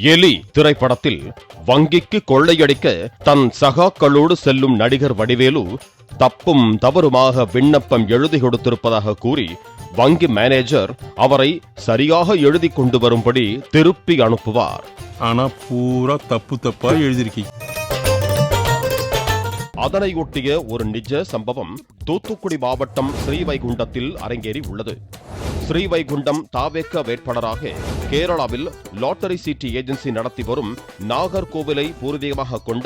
எலி திரைப்படத்தில் வங்கிக்கு கொள்ளையடிக்க தன் சகாக்களோடு செல்லும் நடிகர் வடிவேலு தப்பும் தவறுமாக விண்ணப்பம் எழுதி கொடுத்திருப்பதாக கூறி வங்கி மேனேஜர் அவரை சரியாக எழுதி கொண்டு வரும்படி திருப்பி அனுப்புவார். ஆனா பூரா தப்பா எழுதிருக்கீங்க. அதனையொட்டிய ஒரு நிஜ சம்பவம் தூத்துக்குடி மாவட்டம் ஸ்ரீவைகுண்டத்தில் அரங்கேறி உள்ளது. ஸ்ரீவைகுண்டம் தாவேக்க வேட்பாளராக கேரளாவில் லாட்டரி சீட்டு ஏஜென்சி நடத்தி வரும் நாகர்கோவிலை பூர்வீகமாக கொண்ட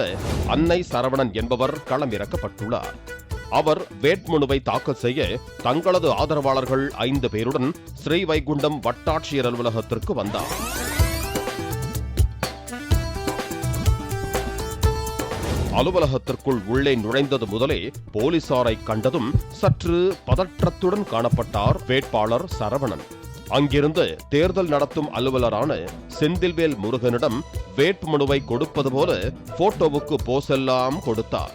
அன்னை சரவணன் என்பவர் களமிறக்கப்பட்டுள்ளார். அவர் வேட்புமனுவை தாக்கல் செய்ய தங்களது ஆதரவாளர்கள் 5 பேருடன் ஸ்ரீவைகுண்டம் வட்டாட்சியர் அலுவலகத்திற்கு வந்தார். அலுவலகத்திற்குள் உள்ளே நுழைந்தது முதலே போலீசாரை கண்டதும் சற்று பதற்றத்துடன் காணப்பட்டார் வேட்பாளர் சரவணன். அங்கிருந்து தேர்தல் நடத்தும் அலுவலரான செந்தில்வேல் முருகனிடம் வேட்புமனுவை கொடுப்பது போல போட்டோவுக்கு போஸெல்லாம் கொடுத்தார்.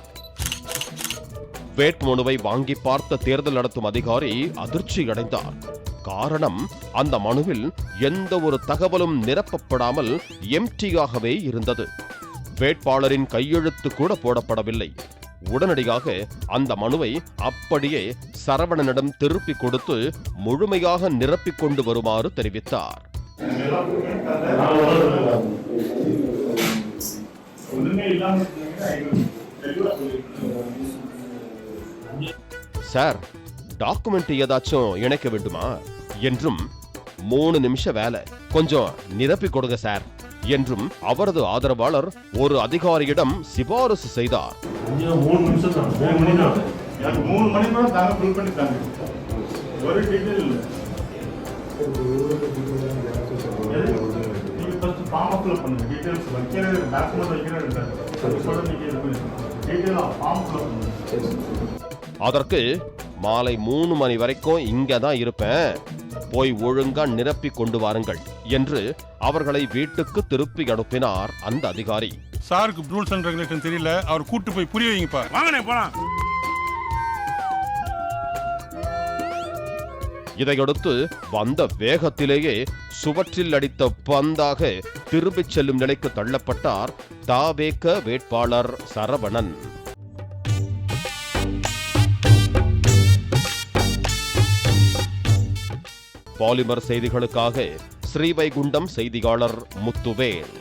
வேட்புமனுவை வாங்கி பார்த்த தேர்தல் நடத்தும் அதிகாரி அதிர்ச்சி அடைந்தார். காரணம், அந்த மனுவில் எந்த ஒரு தகவலும் நிரப்பப்படாமல் எம்டியாகவே இருந்தது. வேட்பாளரின் கையெழுத்து கூட போடப்படவில்லை. உடனடியாக அந்த மனுவை அப்படியே சரவணனிடம் திருப்பி கொடுத்து முழுமையாக நிரப்பிக் கொண்டு வருமாறு தெரிவித்தார். சார், டாக்குமெண்ட் ஏதாச்சும் இணைக்க வேண்டுமா என்றும் 3 நிமிஷ வேலை, கொஞ்சம் நிரப்பி கொடுங்க சார் என்றும் அவரது ஆதரவாளர் ஒரு அதிகாரியிடம் சிபாரிசு செய்தார். அதற்கு மாலை 3 மணி வரைக்கும் இங்கதான் இருப்பேன், போய் ஒழுங்கா நிரப்பி கொண்டு வாருங்கள் என்று அவர்களை வீட்டுக்கு திருப்பி அனுப்பினார் அந்த அதிகாரி. சாருக்கு ரூல்ஸ் அண்ட் ரெகுலேஷன் தெரியல, அவர் கூட்டு போய் புரிய வைங்கப்பா. வாங்கனே போலாம். இதையடுத்து வந்த வேகத்திலேயே சுவற்றில் அடித்த பந்தாக திரும்பிச் செல்லும் நிலைக்கு தள்ளப்பட்டார் தாவேக வேட்பாளர் சரவணன். பாலிமர் செய்திகளுக்காக ஸ்ரீவைகுண்டம் செய்தியாளர் முத்துவேல்.